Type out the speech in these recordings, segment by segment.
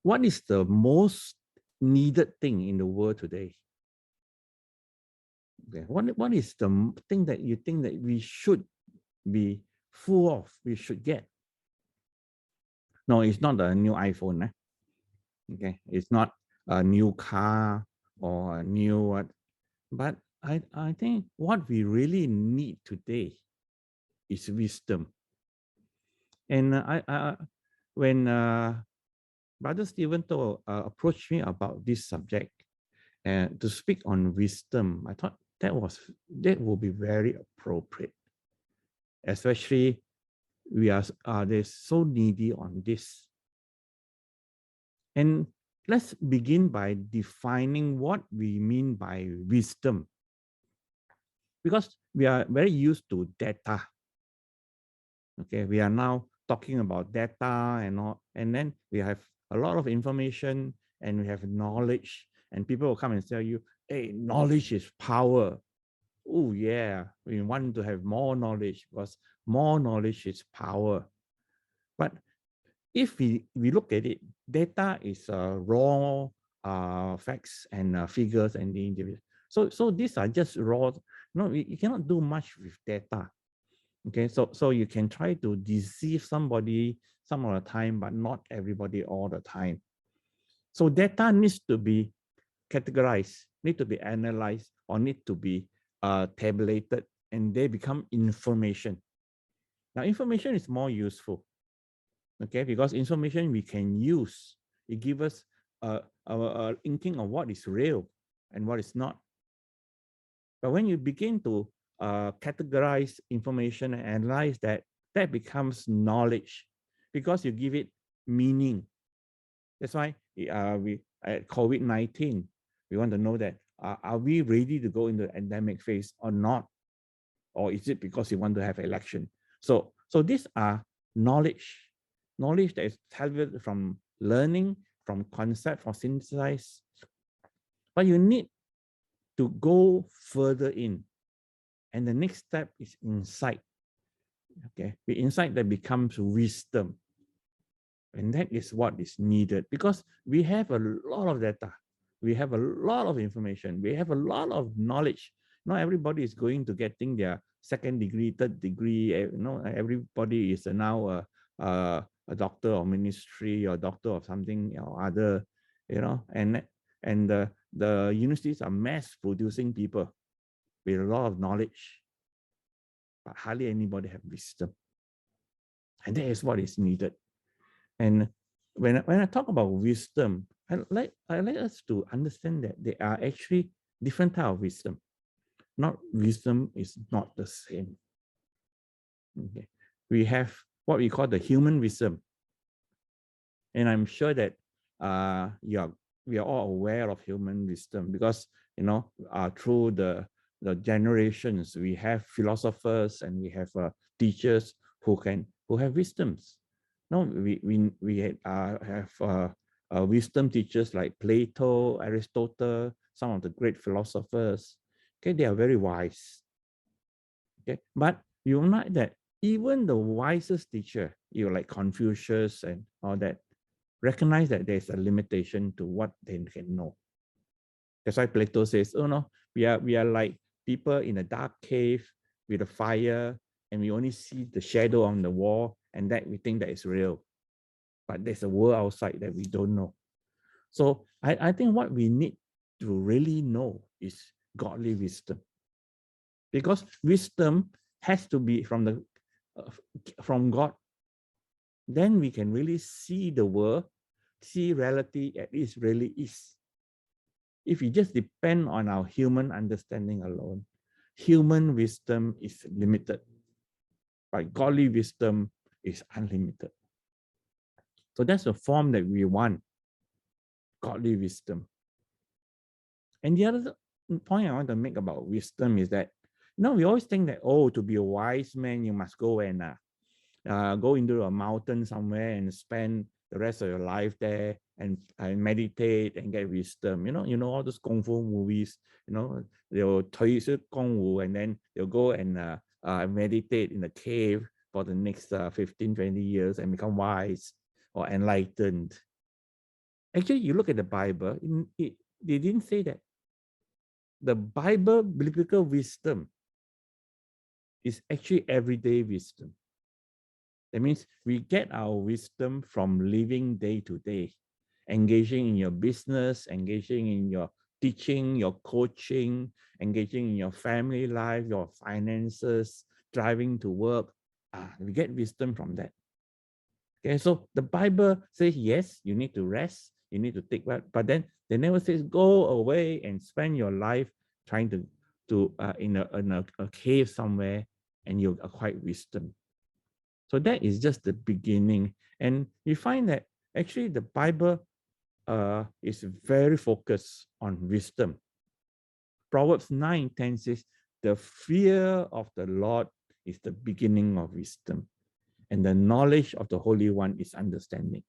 what is the most needed thing in the world today? Okay. What is the thing that you think that we should be full of, we should get? No, it's not a new iPhone. Okay, it's not a new car or a new what, but I think what we really need today is wisdom. And when Brother Stephen approached me about this subject and to speak on wisdom, I thought that would be very appropriate, especially we are they're so needy on this. And let's begin by defining what we mean by wisdom, because we are very used to data. Okay, we are now talking about data and all, and then we have a lot of information and we have knowledge, and people will come and tell you, hey, knowledge is power. Oh yeah, we want to have more knowledge because more knowledge is power. But if we look at it, data is raw facts and figures and the individual. So these are just raw. No, you cannot do much with data. Okay, so you can try to deceive somebody some of the time, but not everybody all the time. So data needs to be categorized, need to be analyzed, or need to be tabulated, and they become information. Now, information is more useful, okay, because information we can use. It gives us a thinking of what is real and what is not. But when you begin to categorize information and analyze that, that becomes knowledge because you give it meaning. That's why we at COVID-19, we want to know that are we ready to go into the endemic phase or not? Or is it because you want to have election? So these are knowledge that is derived from learning, from concept, from synthesize. But you need to go further in. And the next step is insight. Okay, the insight that becomes wisdom. And that is what is needed because we have a lot of data. We have a lot of information. We have a lot of knowledge. Not everybody is going to getting their second degree, third degree. Everybody is now a doctor of ministry or doctor of something or other, and the universities are mass producing people with a lot of knowledge, but hardly anybody have wisdom. And that is what is needed. And when I talk about wisdom, I like us to understand that there are actually different type of wisdom. Not wisdom is not the same. Okay. We have what we call the human wisdom. And I'm sure that we are all aware of human wisdom because through the generations we have philosophers and we have teachers who have wisdoms. No, we have wisdom teachers like Plato, Aristotle, some of the great philosophers. Okay, they are very wise. Okay, but you know that even the wisest teacher, like Confucius and all that, recognize that there's a limitation to what they can know. That's why Plato says, oh no, we are like people in a dark cave with a fire, and we only see the shadow on the wall, and that we think that is real. But there's a world outside that we don't know. So I think what we need to really know is godly wisdom. Because wisdom has to be from God. Then we can really see the world, see reality as it really is. If we just depend on our human understanding alone, human wisdom is limited, but godly wisdom is unlimited. So that's the form that we want, godly wisdom. And the other point I want to make about wisdom is that, we always think that, to be a wise man, you must go and go into a mountain somewhere and spend the rest of your life there and meditate and get wisdom. You know all those kung fu movies. They'll 退出江湖 and then they'll go and meditate in the cave for the next 15, 20 years and become wise or enlightened. Actually, you look at the Bible, they didn't say that. The Bible biblical wisdom is actually everyday wisdom. That means we get our wisdom from living day to day, engaging in your business, engaging in your teaching, your coaching, engaging in your family life, your finances, driving to work. We get wisdom from that. Okay, so the Bible says, yes, you need to rest, you need to take rest, but then they never says go away and spend your life trying to in a cave somewhere and you acquire wisdom. So that is just the beginning. And you find that actually the Bible is very focused on wisdom. Proverbs 9:10 says, the fear of the Lord is the beginning of wisdom, and the knowledge of the Holy One is understanding.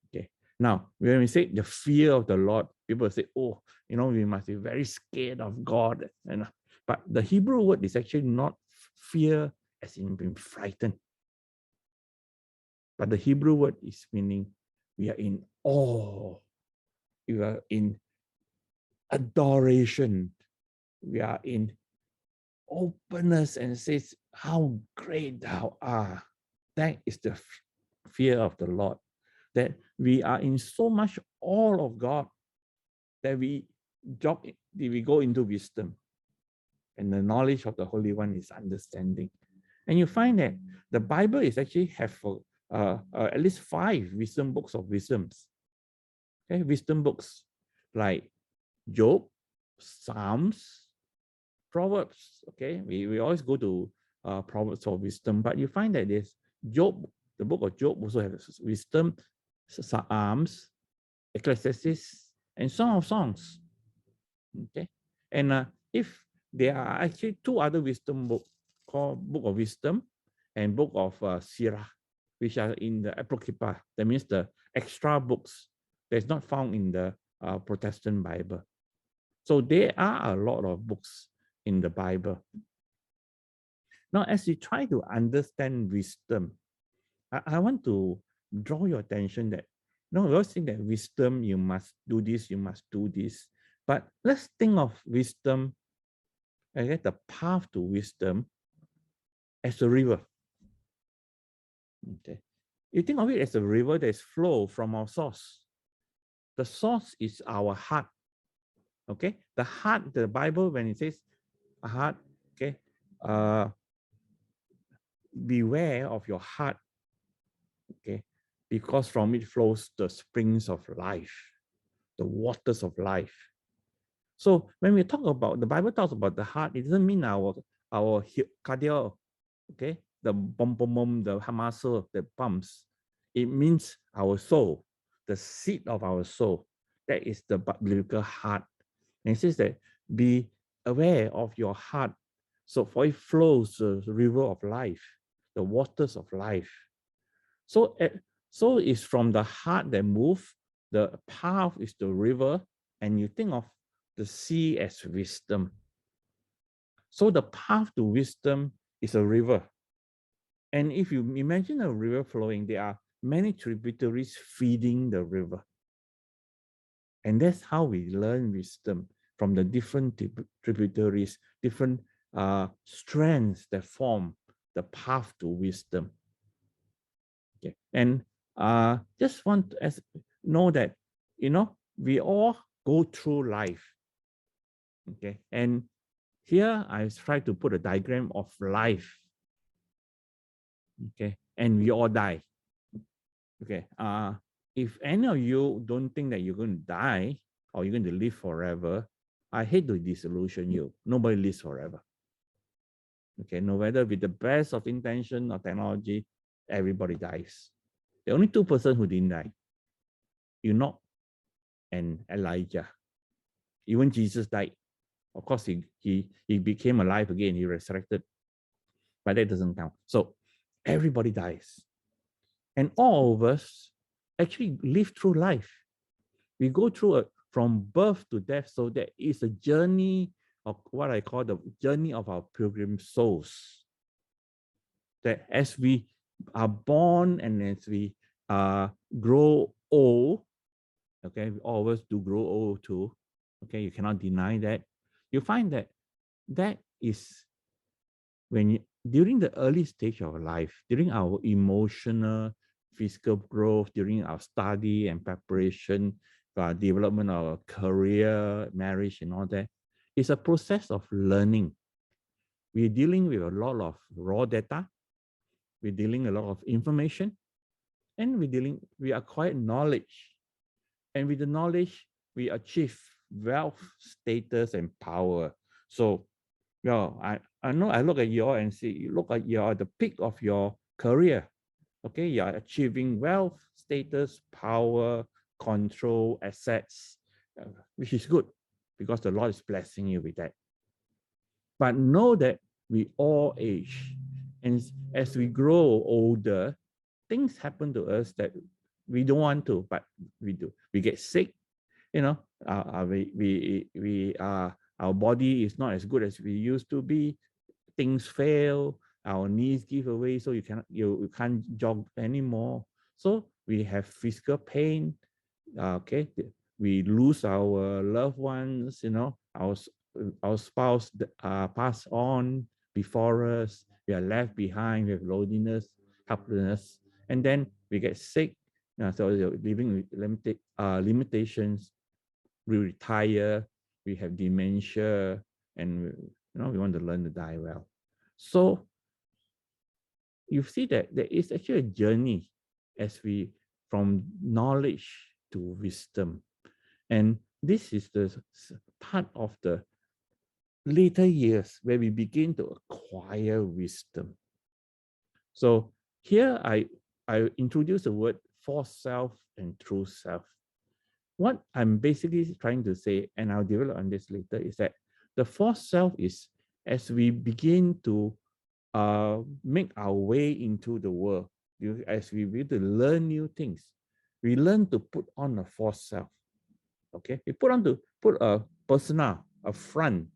Okay. Now, when we say the fear of the Lord, people say, oh, we must be very scared of God. But the Hebrew word is actually not fear as in being frightened. But the Hebrew word is meaning we are in awe. We are in adoration. We are in openness and says, how great thou art. That is the fear of the Lord. That we are in so much awe of God that we go into wisdom. And the knowledge of the Holy One is understanding. And you find that the Bible is actually have at least 5 wisdom books of wisdoms. Okay, wisdom books like Job, Psalms, Proverbs. Okay, we always go to Proverbs of wisdom, but you find that there's Job, the book of Job also has wisdom, Psalms, Ecclesiastes, and Song of Songs. Okay, and if there are actually 2 other wisdom books called Book of Wisdom and Book of Sirah, which are in the Apocrypha. That means the extra books that's not found in the Protestant Bible. So there are a lot of books in the Bible. Now, as you try to understand wisdom, I want to draw your attention that we always think that wisdom, you must do this, you must do this. But let's think of wisdom, okay, the path to wisdom as a river. Okay. You think of it as a river that is flow from our source. The source is our heart. Okay. The heart, the Bible, when it says a heart, okay, beware of your heart. Okay. Because from it flows the springs of life, the waters of life. So when we talk about, the Bible talks about the heart, it doesn't mean our cardio, okay, the bum bum bum, the muscle that pumps. It means our soul, the seat of our soul. That is the biblical heart. And it says that be aware of your heart. So for it flows the river of life, the waters of life. So it's from the heart that moves. The path is the river, and you think of the sea as wisdom. So the path to wisdom is a river. And if you imagine a river flowing, there are many tributaries feeding the river. And that's how we learn wisdom, from the different tributaries, different strands that form the path to wisdom. Okay. And just want to know that, we all go through life. Okay. And here I try to put a diagram of life. Okay. And we all die. Okay. If any of you don't think that you're going to die or you're going to live forever, I hate to disillusion you. Nobody lives forever. Okay. No matter with the best of intention or technology, everybody dies. The only 2 persons who didn't die, Enoch and Elijah. Even Jesus died. Of course, he became alive again. He resurrected. But that doesn't count. So everybody dies. And all of us actually live through life. We go through from birth to death. So that is a journey of what I call the journey of our pilgrim souls. That as we are born and as we grow old, Okay, all of us do grow old too. Okay, you cannot deny that. You find that that is when you, during the early stage of life, during our emotional, physical growth, during our study and preparation, development of our career, marriage, and all that, it's a process of learning. We're dealing with a lot of raw data. We're dealing a lot of information, and we acquire knowledge. And with the knowledge, we achieve wealth, status, and power. So, yeah, I know I look at you and see, you look at you're at the peak of your career. Okay, you're achieving wealth, status, power, control, assets, which is good because the Lord is blessing you with that. But know that we all age. And as we grow older, things happen to us that we don't want to, but we do. We get sick, you know, our body is not as good as we used to be. Things fail, our knees give away, so you can't jog anymore. So we have physical pain. Okay, we lose our loved ones. You know, our spouse pass on before us. We are left behind with loneliness, helplessness, and then we get sick. So living with limitations. We retire. We have dementia, and we want to learn to die well. So you see that there is actually a journey as we from knowledge to wisdom. And this is the part of the later years where we begin to acquire wisdom. So here I introduce the word false self and true self. What I'm basically trying to say, and I'll develop on this later, is that the false self is as we begin to make our way into the world, as we begin to learn new things, we learn to put on a false self. Okay, we put a persona, a front,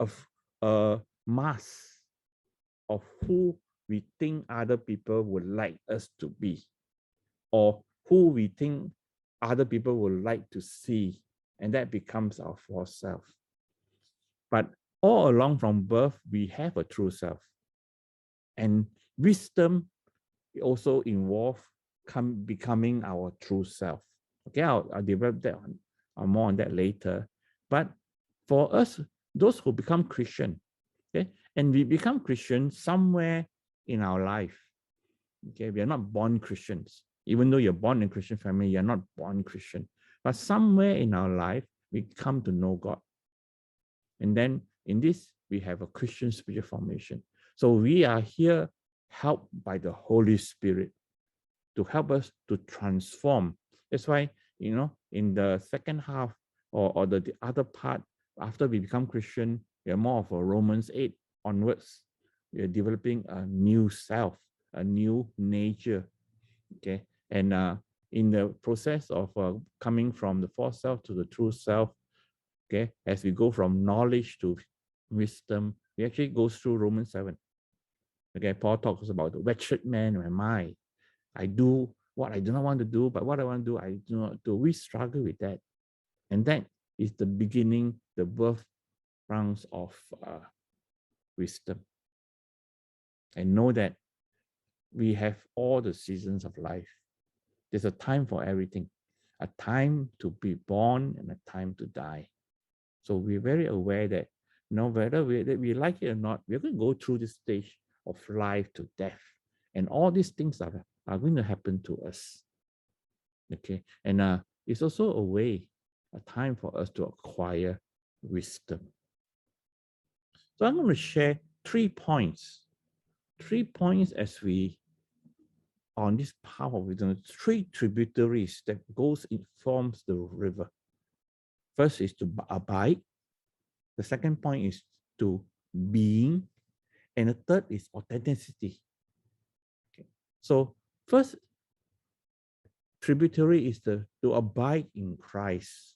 of a mask of who we think other people would like us to be, or who we think other people would like to see, and that becomes our false self. But all along from birth, we have a true self, and wisdom also involve becoming our true self. Okay, I'll develop that more on that later. But for us, those who become Christian, okay, and we become Christian somewhere in our life. Okay, we are not born Christians. Even though you're born in a Christian family, you're not born Christian. But somewhere in our life, we come to know God. And then in this, we have a Christian spiritual formation. So we are here helped by the Holy Spirit to help us to transform. That's why, in the second half or the other part, after we become Christian, we are more of a Romans 8 onwards. We are developing a new self, a new nature. Okay. And in the process of coming from the false self to the true self, okay, as we go from knowledge to wisdom, we actually go through Romans 7. Okay, Paul talks about the wretched man am I. I do what I do not want to do, but what I want to do, I do not do. We struggle with that. And that is the beginning, the birth grounds of wisdom. And know that we have all the seasons of life. There's a time for everything, a time to be born and a time to die. So we're very aware that whether we like it or not, we're going to go through this stage of life to death. And all these things are going to happen to us. Okay. And it's also a time for us to acquire wisdom. So I'm going to share 3 points. 3 points as we on this path of wisdom, 3 tributaries that forms the river. First is to abide. The second point is to being. And the third is authenticity. Okay. So first tributary is to abide in Christ.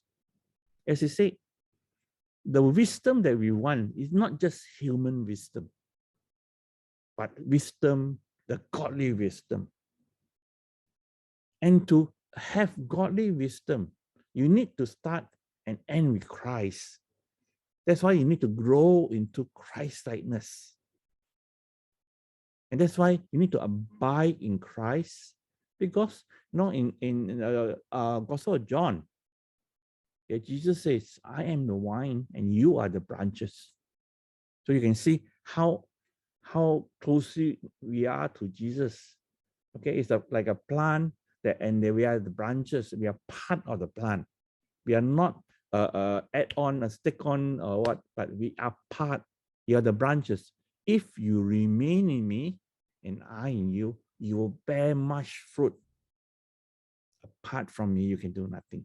As I said, the wisdom that we want is not just human wisdom, but wisdom, the godly wisdom. And to have godly wisdom, you need to start and end with Christ. That's why you need to grow into Christ-likeness. And that's why you need to abide in Christ. Because in Gospel of John, Jesus says, I am the vine and you are the branches. So you can see how closely we are to Jesus. Okay, it's like a plant and we are the branches. We are part of the plant. We are not add on, a stick on, or what, but we are part. You are the branches. If you remain in me and I in you, you will bear much fruit. Apart from me, you can do nothing.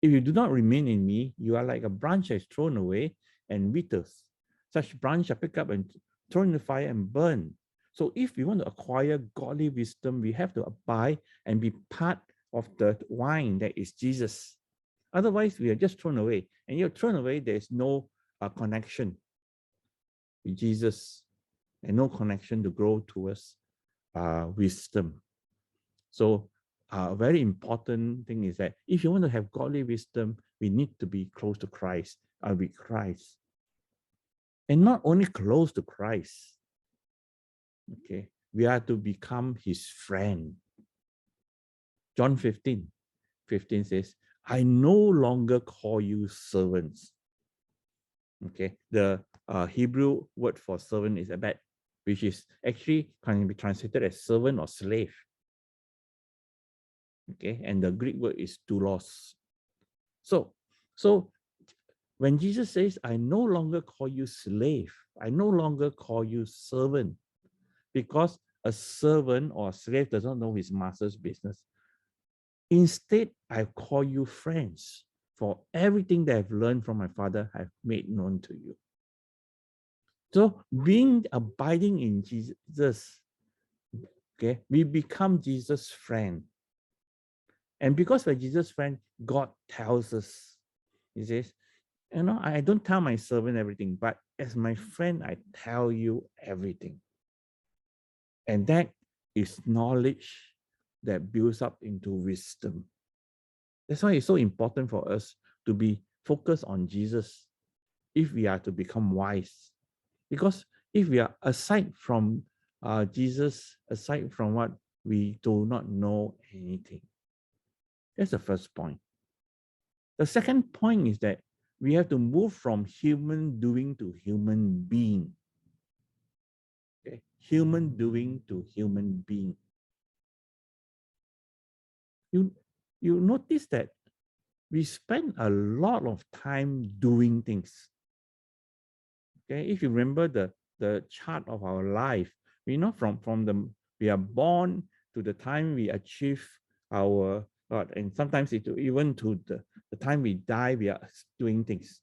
If you do not remain in me, you are like a branch that is thrown away and withers. Such branch are picked up and thrown in the fire and burned. So if we want to acquire godly wisdom, we have to abide and be part of the wine that is Jesus. Otherwise, we are just thrown away. And you're thrown away, there's no connection with Jesus and no connection to grow towards wisdom. So a very important thing is that if you want to have godly wisdom, we need to be close to Christ, with Christ. And not only close to Christ, okay, we are to become his friend. John 15 says, I no longer call you servants. Okay, the Hebrew word for servant is abed, which is actually can be translated as servant or slave. Okay, and the Greek word is doulos. So when Jesus says, I no longer call you slave, I no longer call you servant, because a servant or a slave does not know his master's business. Instead, I call you friends, for everything that I've learned from my Father, I've made known to you. So abiding in Jesus, okay, we become Jesus' friend. And because we're Jesus' friend, God tells us, he says, I don't tell my servant everything, but as my friend, I tell you everything. And that is knowledge that builds up into wisdom. That's why it's so important for us to be focused on Jesus if we are to become wise. Because if we are aside from Jesus, aside from what, we do not know anything. That's the first point. The second point is that we have to move from human doing to human being. Okay? Human doing to human being. You notice that we spend a lot of time doing things. Okay, if you remember the chart of our life, we know from the we are born to the time we achieve our God, and sometimes even to the time we die, we are doing things.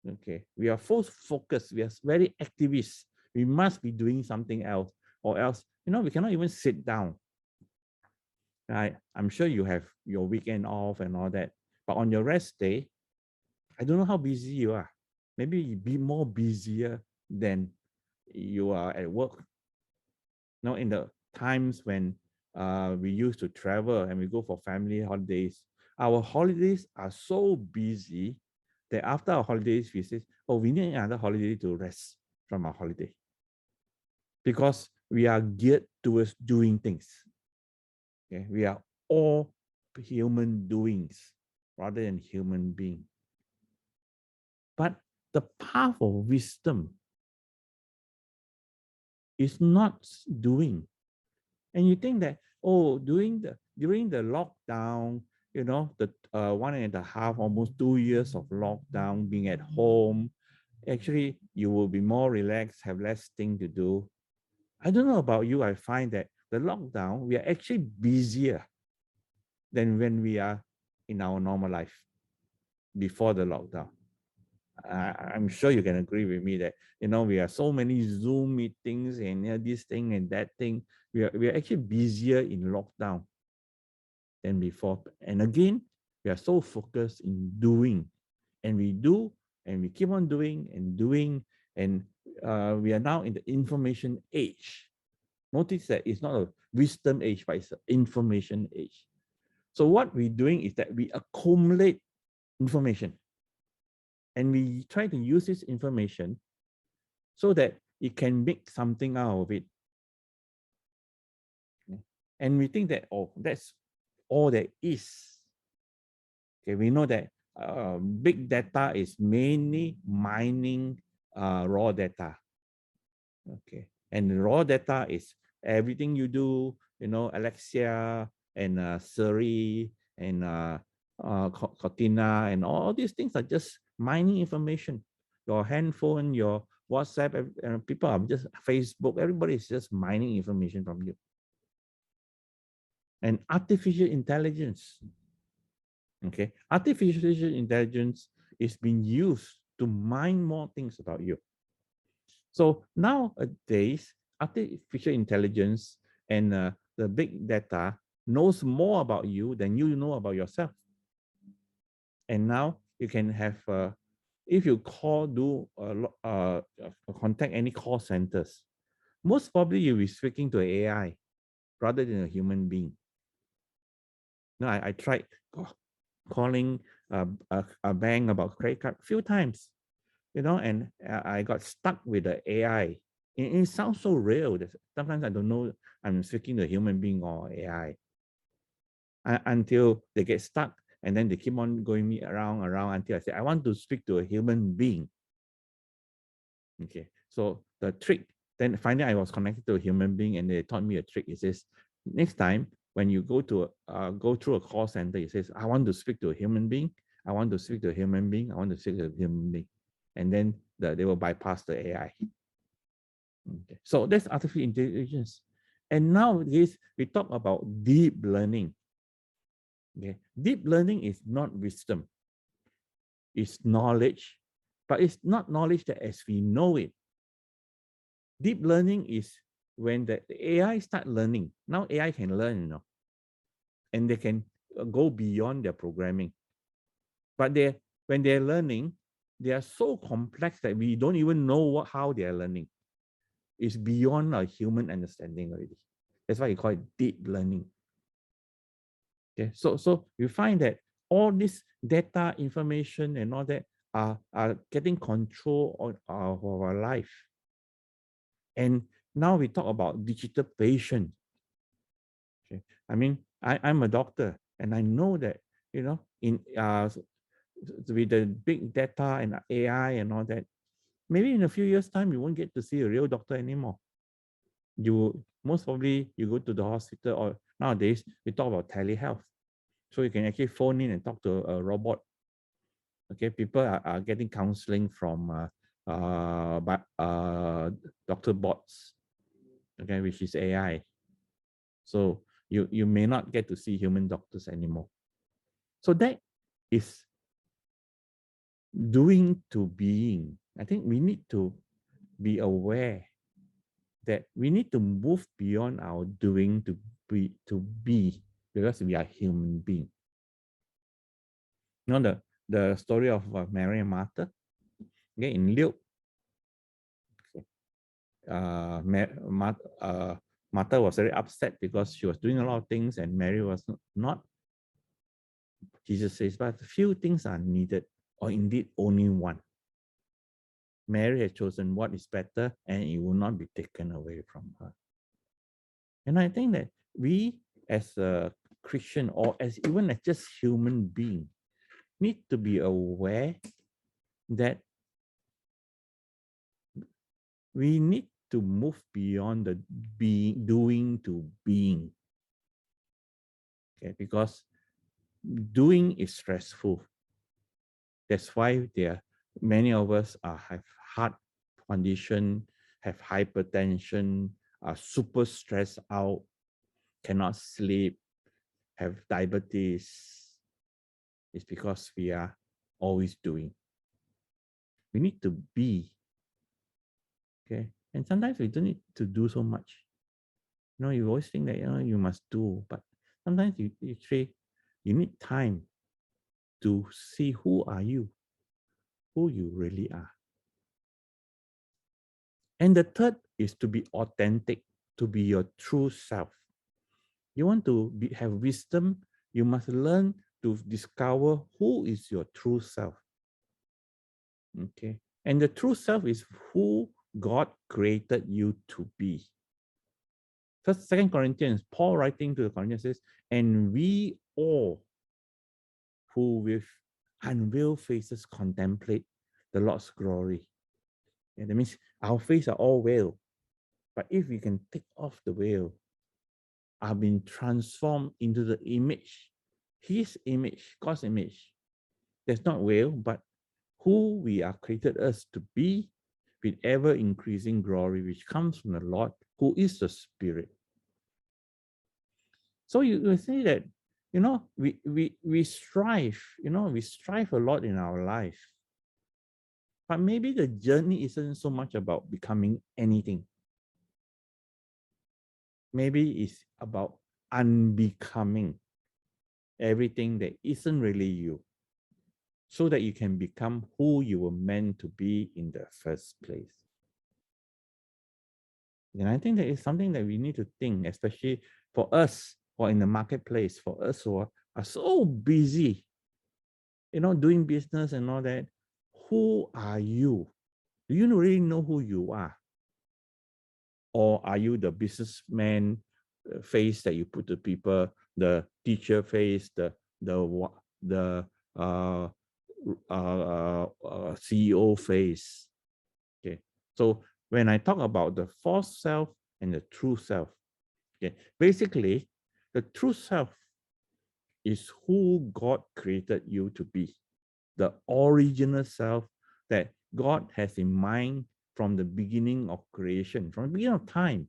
Okay, we are full focused, we are very activist. We must be doing something else, or else, we cannot even sit down. Right? I'm sure you have your weekend off and all that, but on your rest day, I don't know how busy you are. Maybe you be more busier than you are at work. In the times when we used to travel and we go for family holidays, our holidays are so busy that after our holidays, we say, oh, we need another holiday to rest from our holiday. Because we are geared towards doing things. Okay? We are all human doings rather than human being. But the path of wisdom is not doing. And you think that, during the lockdown, the 1.5, almost 2 years of lockdown, being at home, actually you will be more relaxed, have less thing to do. I don't know about you, I find that the lockdown, we are actually busier than when we are in our normal life before the lockdown. I'm sure you can agree with me that we have so many Zoom meetings and this thing and that thing. We are actually busier in lockdown than before. And again, we are so focused in doing, and we do, and we keep on doing and doing, and we are now in the information age. Notice that it's not a wisdom age, but it's an information age. So what we're doing is that we accumulate information and we try to use this information so that it can make something out of it. And we think that, oh, that's all there is. Okay, we know that big data is mainly mining raw data. Okay, and raw data is everything you do, Alexia and Siri and Cortina and all these things are just mining information. Your handphone, your WhatsApp, people are just Facebook, everybody is just mining information from you. And artificial intelligence, okay, artificial intelligence is being used to mine more things about you. So nowadays, artificial intelligence and the big data knows more about you than you know about yourself. And now you can have, if you contact any call centers, most probably you'll be speaking to an AI rather than a human being. No, I tried calling a bank about credit card a few times, and I got stuck with the AI. It sounds so real that sometimes I don't know I'm speaking to a human being or AI until they get stuck, and then they keep on going me around until I say I want to speak to a human being. Okay, so the trick. Then finally I was connected to a human being, and they taught me a trick. It says next time when you go through a call center, it says I want to speak to a human being. I want to speak to a human being. I want to speak to a human being, and then they will bypass the AI. Okay. So that's artificial intelligence. And nowadays, we talk about deep learning. Okay. Deep learning is not wisdom. It's knowledge, but it's not knowledge that as we know it. Deep learning is when the AI start learning. Now AI can learn, and they can go beyond their programming. But when they're learning, they are so complex that we don't even know how they are learning. It's beyond our human understanding already. That's why you call it deep learning. Okay, so you find that all this data, information, and all that are getting control of our life. And now we talk about digital patient. Okay, I mean, I'm a doctor, and I know that in with the big data and AI and all that, maybe in a few years' time, you won't get to see a real doctor anymore. You most probably you go to the hospital, or nowadays we talk about telehealth. So you can actually phone in and talk to a robot. Okay, people are getting counseling from doctor bots, okay, which is AI. So you may not get to see human doctors anymore. So that is doing to being. I think we need to be aware that we need to move beyond our doing to be because we are human beings. The story of Mary and Martha. Okay, in Luke, Martha was very upset because she was doing a lot of things and Mary was not. Jesus says, but few things are needed, or indeed only one. Mary has chosen what is better, and it will not be taken away from her. And I think that we as a Christian, or as even as just human being, need to be aware that we need to move beyond the doing to being. Okay, because doing is stressful. That's why many of us have heart condition, have hypertension, are super stressed out, cannot sleep, have diabetes. It's because we are always doing. We need to be. Okay. And sometimes we don't need to do so much. You always think that you must do, but sometimes you need time to see who you really are. And the third is to be authentic. to be your true self. You want to have wisdom, you must learn to discover who is your true self. Okay. And the true self is who God created you to be. First, 2 Corinthians, Paul writing to the Corinthians says, and we all who with unveiled faces contemplate the Lord's glory. And that means our face are all veiled. But if we can take off the veil, I've been transformed into the image, his image, God's image. There's not veil, but who we are created us to be with ever increasing glory, which comes from the Lord, who is the Spirit. So you will see that, we strive, we strive a lot in our life. But maybe the journey isn't so much about becoming anything. Maybe it's about unbecoming everything that isn't really you, so that you can become who you were meant to be in the first place. And I think that is something that we need to think, especially for us or in the marketplace, for us who are so busy, doing business and all that. Who are you? Do you really know who you are? Or are you the businessman face that you put to people, the teacher face, the CEO face? Okay, so when I talk about the false self and the true self, okay, basically the true self is who God created you to be, the original self that God has in mind from the beginning of creation, from the beginning of time.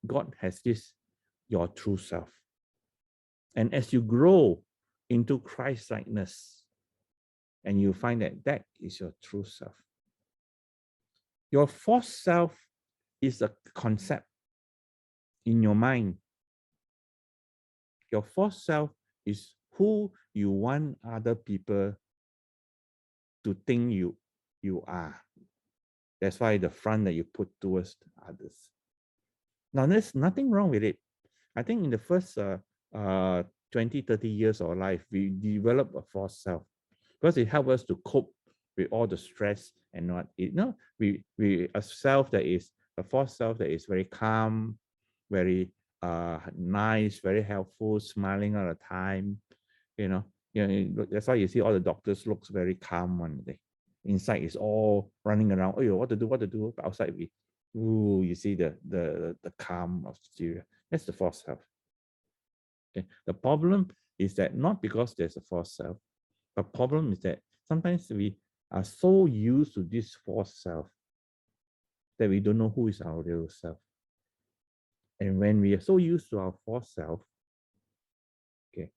God has this, your true self. And as you grow into Christ-likeness, and you find that that is your true self. Your false self is a concept in your mind. Your false self is who you want other people to think you are. That's why the front that you put towards others. Now, there's nothing wrong with it. I think in the first 20, 30 years of life, we develop a false self because it helps us to cope with all the stress and not, we a self that is a false self that is very calm, very nice, very helpful, smiling all the time. That's why you see all the doctors looks very calm one day. Inside is all running around. Oh, what to do? But outside you see the calm of Syria. That's the false self. Okay. The problem is that not because there's a false self, but problem is that sometimes we are so used to this false self that we don't know who is our real self. And when we are so used to our false self, okay,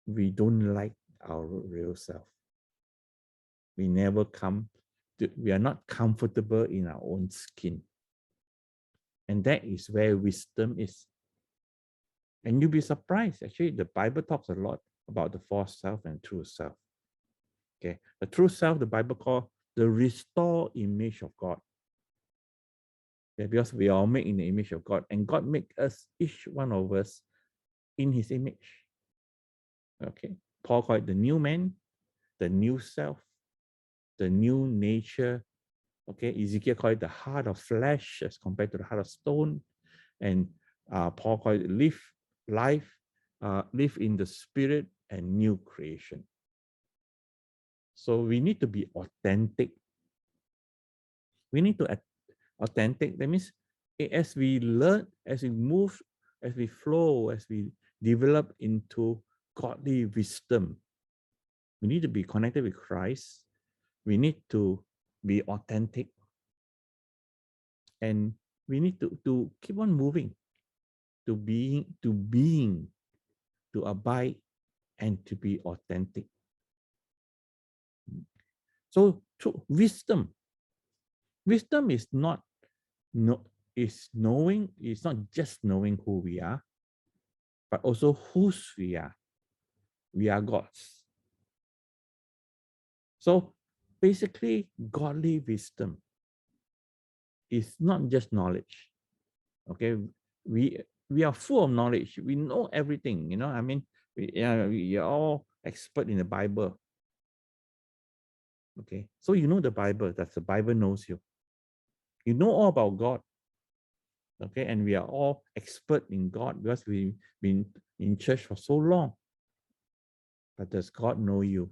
we don't like our real self. We are not comfortable in our own skin. And that is where wisdom is. And you'll be surprised. Actually, the Bible talks a lot about the false self and true self. Okay, the true self, the Bible calls the restored image of God. Yeah, because we are all made in the image of God, and God made us, each one of us, in His image. Okay, Paul called it the new man, the new self, the new nature. Okay, Ezekiel called it the heart of flesh as compared to the heart of stone, and Paul called it live in the spirit and new creation. So we need to be authentic. We need to authentic. That means as we learn, as we move, as we flow, as we develop into godly wisdom, we need to be connected with Christ. We need to be authentic. And we need to keep on moving, to being, to abide, and to be authentic. So wisdom is not knowing, it's not just knowing who we are, but also whose we are. We are God's. So basically, godly wisdom is not just knowledge. Okay, we we are full of knowledge. We know everything. I mean, we are all expert in the Bible. Okay, so you know the Bible. That the Bible knows you. You know all about God. Okay, and we are all expert in God because we've been in church for so long. But does God know you?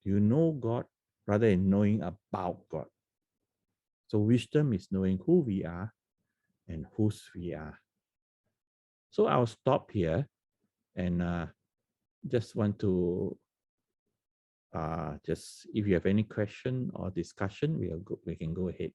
You know God rather than knowing about God. So wisdom is knowing who we are and whose we are. So I'll stop here and just want to just if you have any question or discussion, we can go ahead.